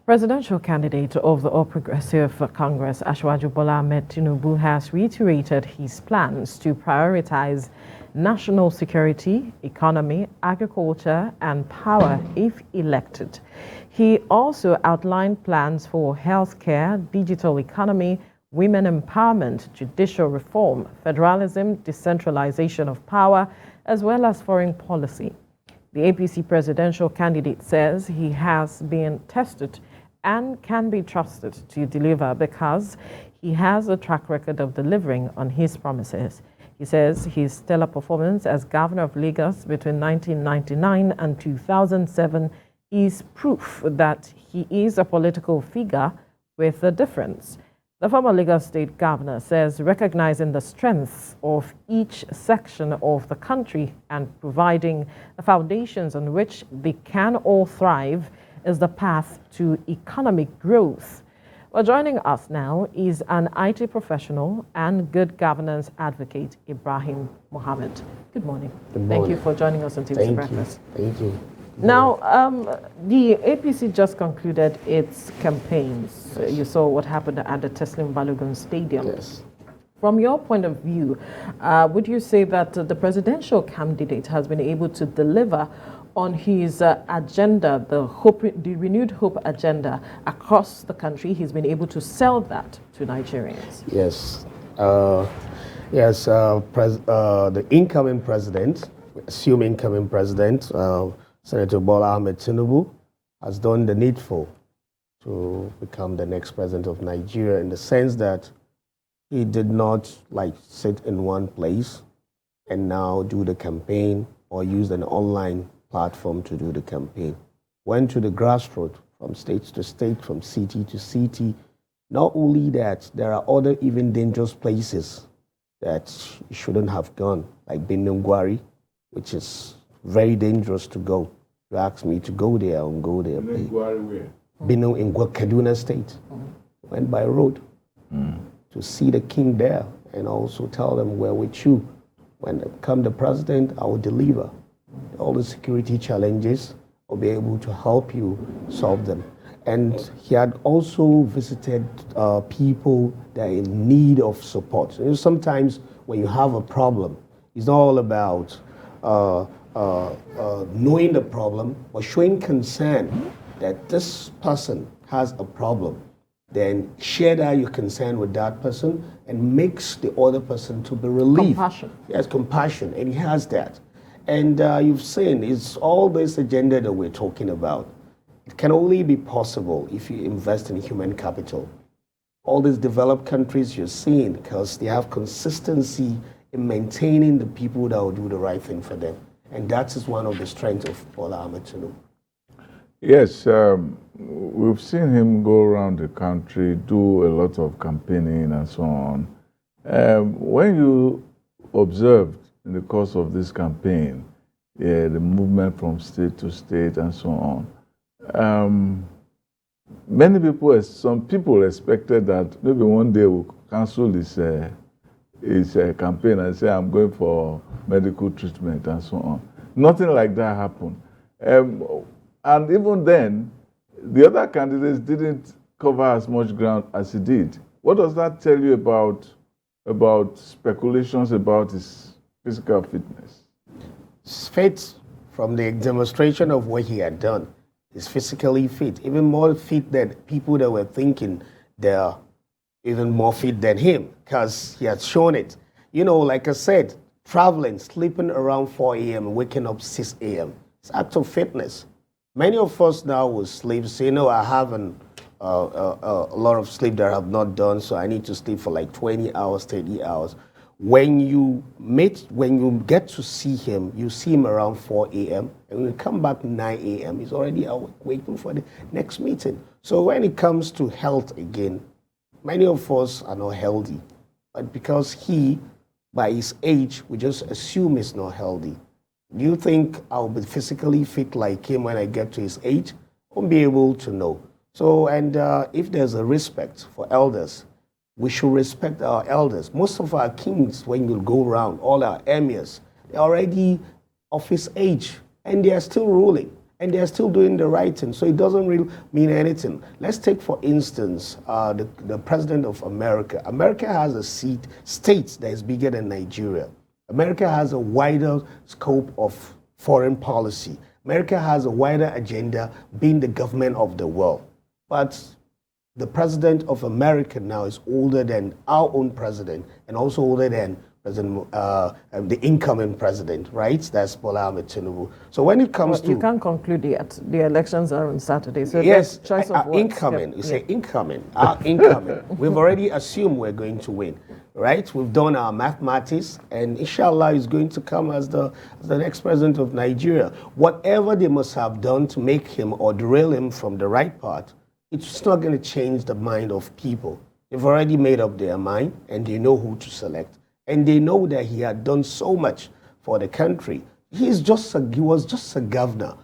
Presidential candidate of the All Progressive Congress, Asiwaju Bola Ahemd Tinubu, has reiterated his plans to prioritize national security, economy, agriculture, and power if elected. He also outlined plans for healthcare, digital economy, women empowerment, judicial reform, federalism, decentralization of power, as well as foreign policy. The APC presidential candidate says he has been tested and can be trusted to deliver because he has a track record of delivering on his promises. He says his stellar performance as governor of Lagos between 1999 and 2007 is proof that he is a political figure with a difference. The former Lagos State governor says recognizing the strengths of each section of the country and providing the foundations on which they can all thrive is the path to economic growth. Well, joining us now is an IT professional and good governance advocate, Ibrahim Mohammed. Good morning. Good morning. Thank you for joining us on TVC Breakfast. Thank you. Now, the APC just concluded its campaigns. You saw what happened at the Teslim Balogun Stadium. Yes. From your point of view, would you say that the presidential candidate has been able to deliver on his agenda, the renewed hope agenda across the country? He's been able to sell that to Nigerians. Yes. The incoming president, assumed incoming president, Senator Bola Ahemd Tinubu, has done the needful to become the next president of Nigeria, in the sense that he did not sit in one place and now do the campaign or use an online platform to do the campaign. Went to the grassroots, from state to state, from city to city. Not only that, there are other even dangerous places that you shouldn't have gone, like Benungwari, which is very dangerous to go. You ask me to go there, I'll go there. Benungwari where? Benung in Kaduna State. Went by road to see the king there and also tell them we're with you. When come the president, I will deliver. All the security challenges, I'll be able to help you solve them. And he had also visited people that are in need of support. Sometimes when you have a problem, it's not all about knowing the problem, but showing concern that this person has a problem. Then share that your concern with that person and makes the other person to be relieved. Compassion. Yes, compassion, and he has that. And you've seen, it's all this agenda that we're talking about. It can only be possible if you invest in human capital. All these developed countries you're seeing, because they have consistency in maintaining the people that will do the right thing for them. And that is one of the strengths of Bola Ahemd Tinubu. Yes, we've seen him go around the country, do a lot of campaigning and so on. When you observed in the course of this campaign, the movement from state to state and so on, some people expected that maybe one day we'll cancel his campaign and say, I'm going for medical treatment and so on. Nothing like that happened. And even then, the other candidates didn't cover as much ground as he did. What does that tell you about speculations about his physical fitness? Fit, from the demonstration of what he had done, is physically fit, even more fit than people that were thinking they're even more fit than him, because he had shown it. You know, like I said, traveling, sleeping around 4 a.m., waking up 6 a.m. It's act of fitness. Many of us now will sleep, say, I haven't a lot of sleep that I have not done, so I need to sleep for like 20 hours, 30 hours. When you get to see him, you see him around 4 a.m. and when you come back 9 a.m., he's already out waiting for the next meeting. So when it comes to health again, many of us are not healthy, but because he, by his age, we just assume he's not healthy. Do you think I'll be physically fit like him when I get to his age? I won't be able to know. So, and if there's a respect for elders, we should respect our elders. Most of our kings, when you go around, all our emirs, they're already of his age, and they are still ruling. and they're still doing the right thing. So it doesn't really mean anything. Let's take, for instance, the president of America. America has a state that is bigger than Nigeria. America has a wider scope of foreign policy. America has a wider agenda, being the government of the world. But the president of America now is older than our own president, and also older than the incoming president, right? That's Bola Ahemd Tinubu. So when it comes to... You can't conclude yet. The elections are on Saturday. So yes, choice of words. incoming. You say incoming. Our incoming. We've already assumed we're going to win, right? We've done our mathematics, and inshallah is going to come as the next president of Nigeria. Whatever they must have done to make him or derail him from the right path, it's not going to change the mind of people. They've already made up their mind, and they know who to select. And they know that he had done so much for the country. He was just a governor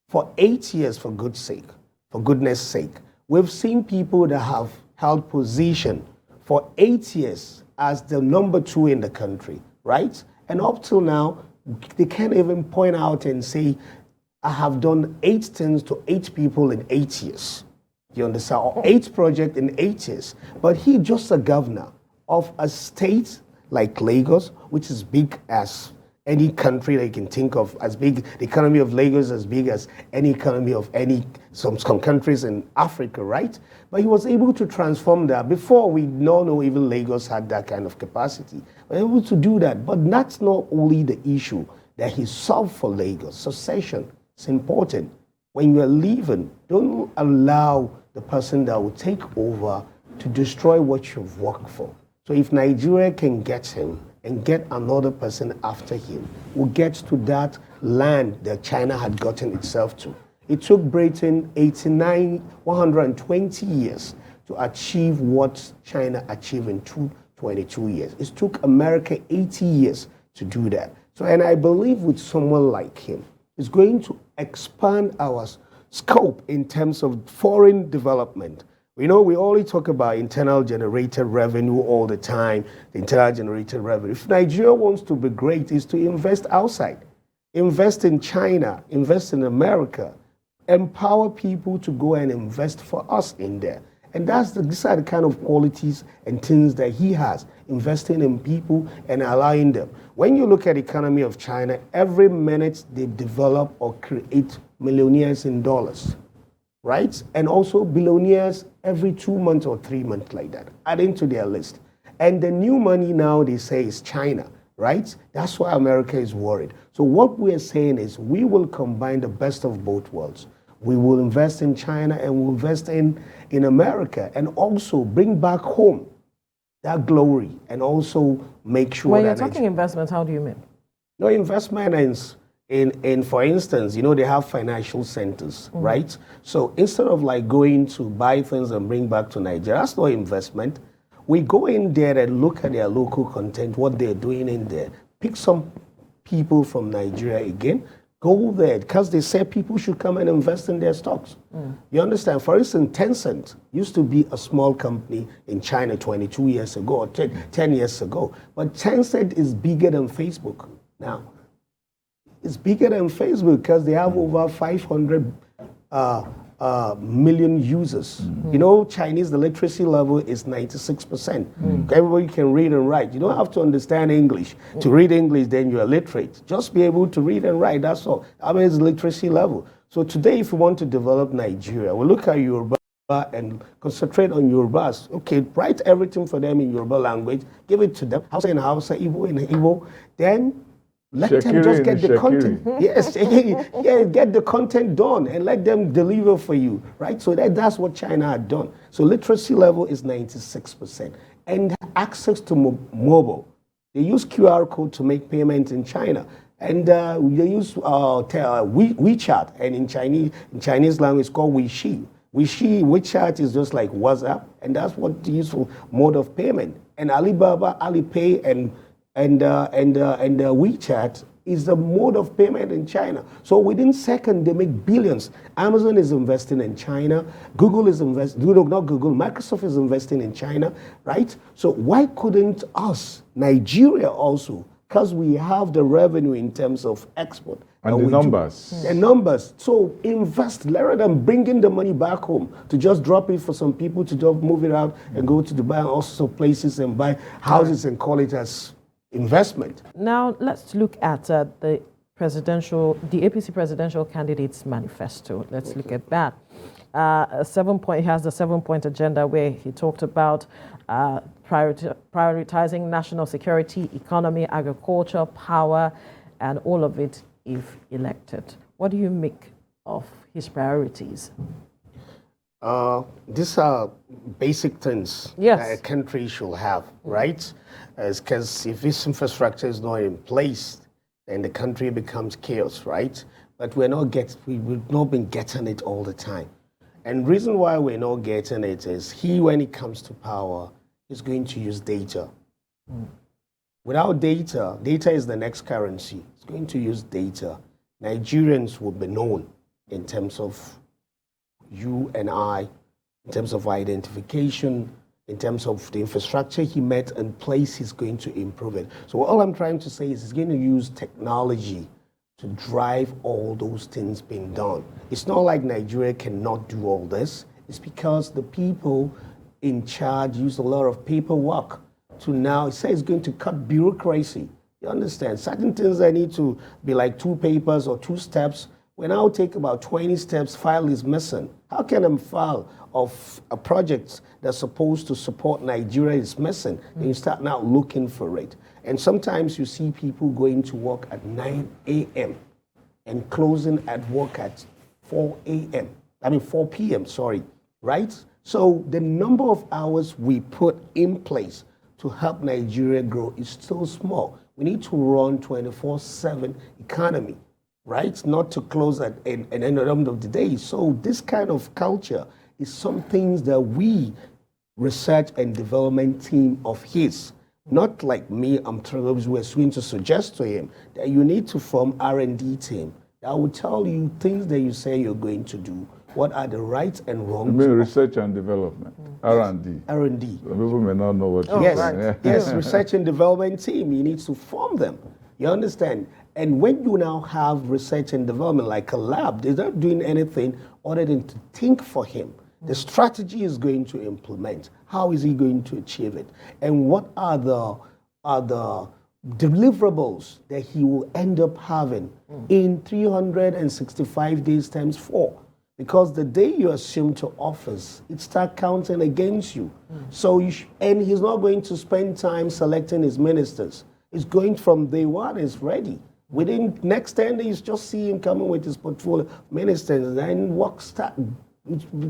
for 8 years, for goodness sake. We've seen people that have held position for 8 years as the number 2 in the country, right? And up till now, they can't even point out and say, I have done 8 things to 8 people in 8 years. You understand? Or 8 projects in 8 years. But he's just a governor of a state like Lagos, which is big as any country that you can think of, as big, the economy of Lagos as big as any economy of some countries in Africa, right? But he was able to transform that. Before, we don't know even Lagos had that kind of capacity. But able to do that. But that's not only the issue that he solved for Lagos. Succession is important. When you are leaving, don't allow the person that will take over to destroy what you've worked for. So if Nigeria can get him and get another person after him, who gets to that land that China had gotten itself to. It took Britain 120 years to achieve what China achieved in 22 years. It took America 80 years to do that. So, and I believe with someone like him, it's going to expand our scope in terms of foreign development. We know we only talk about internal generated revenue all the time, the internal generated revenue. If Nigeria wants to be great, is to invest outside, invest in China, invest in America, empower people to go and invest for us in there. And these are the kind of qualities and things that he has, investing in people and allowing them. When you look at the economy of China, every minute they develop or create millionaires in dollars, right? And also billionaires every 2 months or 3 months like that, adding to their list. And the new money now they say is China, right? That's why America is worried. So what we're saying is we will combine the best of both worlds. We will invest in China and we'll invest in America, and also bring back home that glory, and also make sure when that... you're talking investment, how do you mean? No, investment in, for instance, you know, they have financial centers, right? So instead of like going to buy things and bring back to Nigeria, that's not investment. We go in there and look at their local content, what they're doing in there. Pick some people from Nigeria again, go there, because they say people should come and invest in their stocks. You understand? For instance, Tencent used to be a small company in China 22 years ago, or 10 years ago. But Tencent is bigger than Facebook now. It's bigger than Facebook because they have over 500 million users. You know, Chinese, the literacy level is 96%. Everybody can read and write. You don't have to understand English. To read English, then you're literate. Just be able to read and write, that's all. I mean, it's the literacy level. So today, if we want to develop Nigeria, we look at Yoruba and concentrate on Yorubas. Okay, write everything for them in Yoruba language, give it to them, Hausa in Hausa, Igbo in Igbo, then let them just get the content. Yes, yeah, get the content done and let them deliver for you, right? So that's what China had done. So literacy level is 96%. And access to mobile. They use QR code to make payments in China. And they use WeChat, and in Chinese language it's called Weixi. WeChat is just like WhatsApp, and that's what the useful mode of payment. And Alibaba, Alipay, and WeChat is the mode of payment in China. So within seconds, they make billions. Amazon is investing in China. Google is Microsoft is investing in China, right? So why couldn't us, Nigeria also, because we have the revenue in terms of export. And the numbers. The numbers. So invest rather than bringing the money back home to just drop it for some people to just move it out and go to Dubai and all sorts of places and buy houses and call it as investment. Now let's look at the APC presidential candidate's manifesto. Let's look at that. He has the 7-point agenda where he talked about prioritizing national security, economy, agriculture, power, and all of it if elected. What do you make of his priorities? These are basic things that a country should have, right? Because if this infrastructure is not in place, then the country becomes chaos, right? But we've not been getting it all the time. And the reason why we're not getting it is when he comes to power, he's going to use data. Without data, data is the next currency. He's going to use data. Nigerians will be known in terms of you and I, in terms of identification, in terms of the infrastructure he met and place, he's going to improve it. So all I'm trying to say is he's going to use technology to drive all those things being done. It's not like Nigeria cannot do all this. It's because the people in charge use a lot of paperwork to now, it says it's going to cut bureaucracy. You understand? Certain things that need to be like 2 papers or 2 steps, will now take about 20 steps, file is missing. How can a file of a project that's supposed to support Nigeria is missing? And you start now looking for it. And sometimes you see people going to work at 9 a.m. and closing at work at 4 p.m., right? So the number of hours we put in place to help Nigeria grow is still small. We need to run 24/7 economy, right? Not to close at the end of the day. So this kind of culture is some things that we, research and development team of his, not like me, we're going to suggest to him that you need to form R&D team that will tell you things that you say you're going to do. What are the rights and wrongs? You mean research and development, R&D. R&D. Some people may not know what you're saying. Yes, research and development team, you need to form them. You understand? And when you now have research and development like a lab, they're not doing anything other than to think for him. The strategy is going to implement. How is he going to achieve it? And what are the deliverables that he will end up having in 365 days times 4? Because the day you assume to office, it starts counting against you. So and he's not going to spend time selecting his ministers. It's going from day one, it's ready. Within next 10 days, just see him coming with his portfolio of ministers, and then work start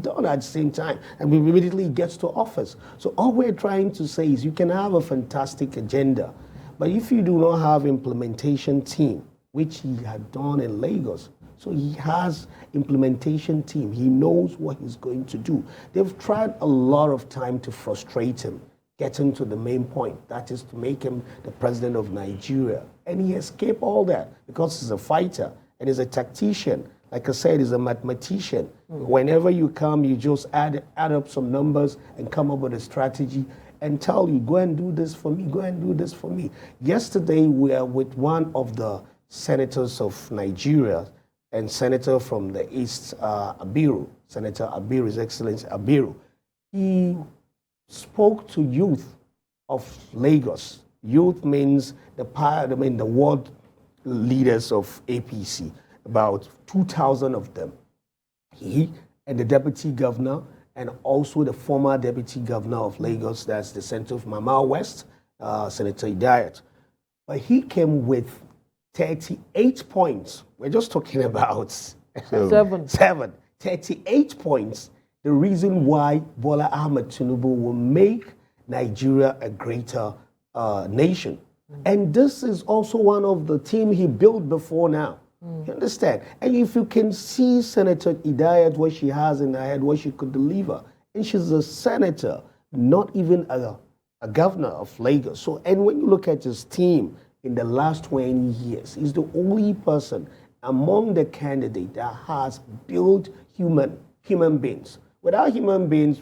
done at the same time, and we immediately gets to office. So all we're trying to say is you can have a fantastic agenda, but if you do not have implementation team, which he had done in Lagos, so he has implementation team. He knows what he's going to do. They've tried a lot of time to frustrate him, get him to the main point. That is to make him the president of Nigeria. And he escaped all that because he's a fighter and he's a tactician. Like I said, he's a mathematician. Whenever you come, you just add up some numbers and come up with a strategy and tell you, go and do this for me, go and do this for me. Yesterday, we were with one of the senators of Nigeria, and senator from the East, Abiru, Senator Abiru, His Excellency Abiru. He spoke to youth of Lagos. Youth means the world leaders of APC, about 2,000 of them. He and the deputy governor, and also the former deputy governor of Lagos, that's the center of Mama West, Senator Idayat. But he came with 38 points. We're just talking about 7. 38 points. The reason why Bola Ahemd Tinubu will make Nigeria a greater nation. And this is also one of the team he built before now. You understand? And if you can see Senator Idayat, what she has in her head, what she could deliver, and she's a senator, not even a governor of Lagos. So, and when you look at his team, in the last 20 years, he's the only person among the candidates that has built human beings. Without human beings,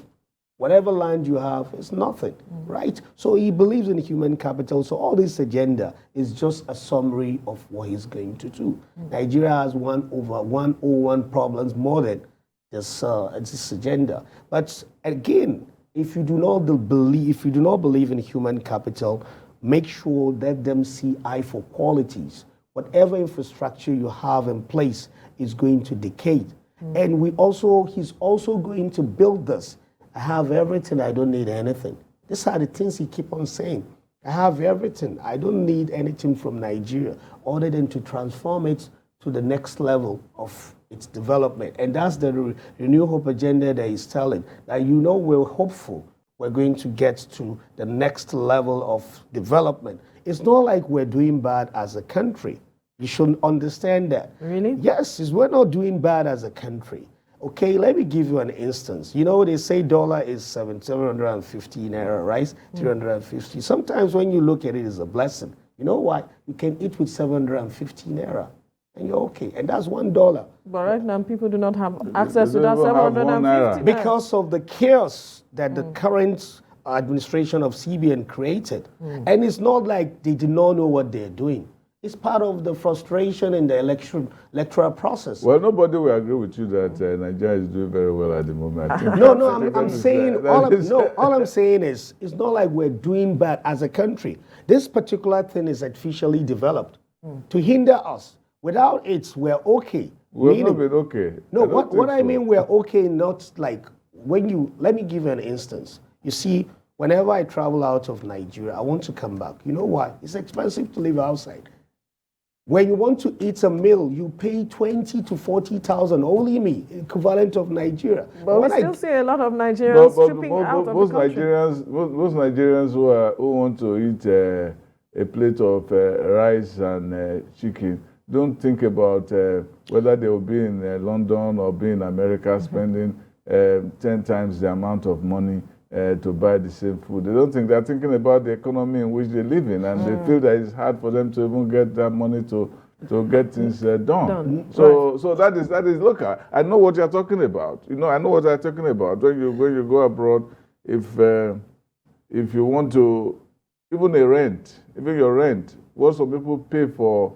Whatever land you have is nothing, right? So he believes in human capital. So all this agenda is just a summary of what he's going to do. Nigeria has 101 problems more than this agenda. But again, if you do not believe in human capital, make sure let them see eye for qualities. Whatever infrastructure you have in place is going to decay. And he's also going to build this. I have everything, I don't need anything. These are the things he keep on saying. I have everything, I don't need anything from Nigeria other than to transform it to the next level of its development. And that's the Renew Hope agenda that he's telling. That we're hopeful we're going to get to the next level of development. It's not like we're doing bad as a country. You should understand that. Really? Yes, we're not doing bad as a country. Okay, let me give you an instance. They say dollar is 750 naira, right? 350. Sometimes when you look at it, it's a blessing. You know why? You can eat with 750 naira, and you're okay. And that's $1. But right now, people do not have access to that 750 because of the chaos that the current administration of CBN created. And it's not like they did not know what they're doing. It's part of the frustration in the electoral process. Well, nobody will agree with you that Nigeria is doing very well at the moment. I'm saying, all I'm saying is, it's not like we're doing bad as a country. This particular thing is artificially developed to hinder us. Without it, we're okay. We've not been okay. No, what I mean, we're okay, not like let me give you an instance. You see, whenever I travel out of Nigeria, I want to come back. You know why? It's expensive to live outside. When you want to eat a meal, you pay 20 to 40,000, only equivalent of Nigeria. But we still see a lot of Nigerians tripping out of the country. Most Nigerians who want to eat a plate of rice and chicken don't think about whether they will be in London or be in America spending 10 times the amount of money to buy the same food. They don't think, they're thinking about the economy in which they live in, and they feel that it's hard for them to even get that money to get things done. So that is look, I know what you're talking about. I know what you're talking about. When you go abroad, if you want to, even your rent, what some people pay for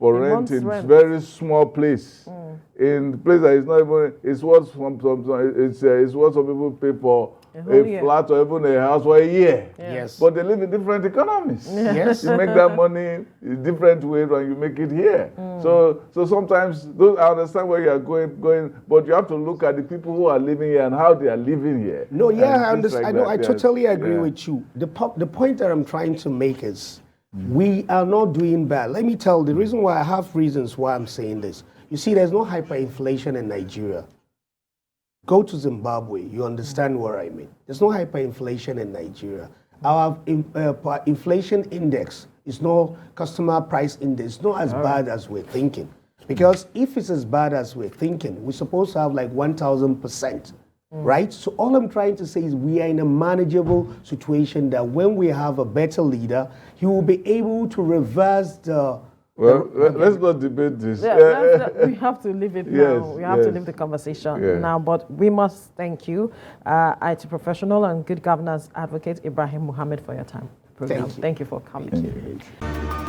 rent in a very small place. In place that is not even, it's what some people pay for a flat or even a house for a year. Yes. But they live in different economies. Yes. You make that money in different ways when you make it here. So sometimes, I understand where you are going, but you have to look at the people who are living here and how they are living here. No, I understand. I totally agree with you. The point that I'm trying to make is, we are not doing bad. Let me tell the reason why. I have reasons why I'm saying this. You see, there's no hyperinflation in Nigeria. Go to Zimbabwe, you understand what I mean. There's no hyperinflation in Nigeria. Our inflation index is no customer price index. It's not as bad as we're thinking. Because if it's as bad as we're thinking, we're supposed to have like 1,000%. Right? So all I'm trying to say is we are in a manageable situation that when we have a better leader, he will be able to reverse the... Well, let's not debate this. We have to leave it now. We have to leave the conversation now. But we must thank you, IT professional and good governance advocate Ibrahim Muhammad, for your time. Thank you. Thank you for coming. Thank you.